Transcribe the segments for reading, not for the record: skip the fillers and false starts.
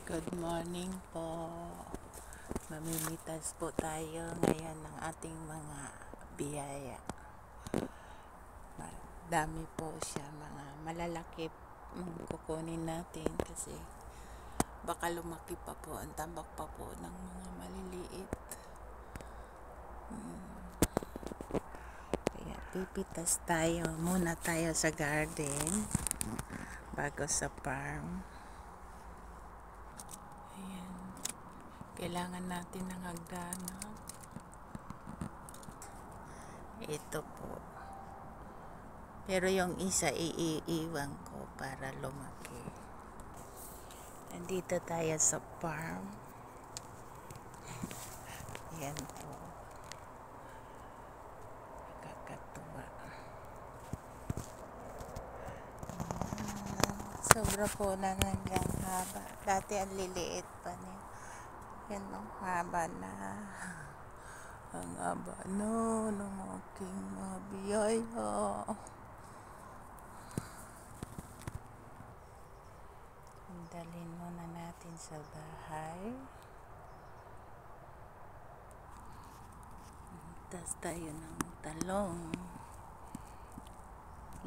Good morning po. Mamimitas po tayo ngayon ng ating mga biyaya. Dami po siya, mga malalaki kukunin natin kasi baka lumaki pa po ang tambak pa po ng mga maliliit. Kaya pipitas tayo muna tayo sa garden bago sa farm. Kailangan natin ng hagdanan. Ito po. Pero yung isa iiwan ko para lumaki. Nandito tayo sa farm. Yan po. Nakakatuwa. Sobra po na hanggang haba. Dati ang liliit pa niya. Yan ang haba na. Ang haba ng aking mga biyaya. Dalhin muna natin sa bahay. Tas tayo ng talong.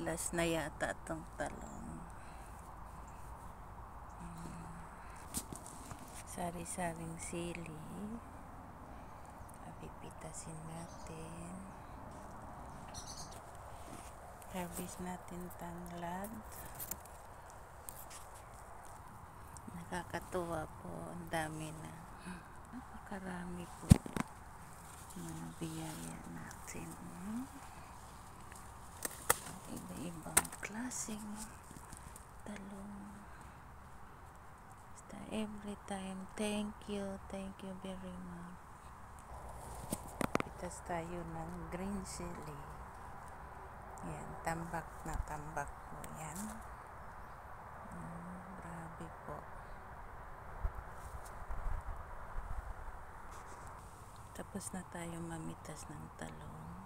Last na yata itong talong. Sari-saring sili. Pipitasin natin. Harvest natin tanglad. Nakakatuwa po, ang dami na. Napakarami po mga biyaya natin. Iba-ibang klaseng talong. Basta every time, thank you very much. Pitas tayo ng green chili. Yan, tambak na tambak po yan. Grabe po. Tapos na tayo mamitas ng talong.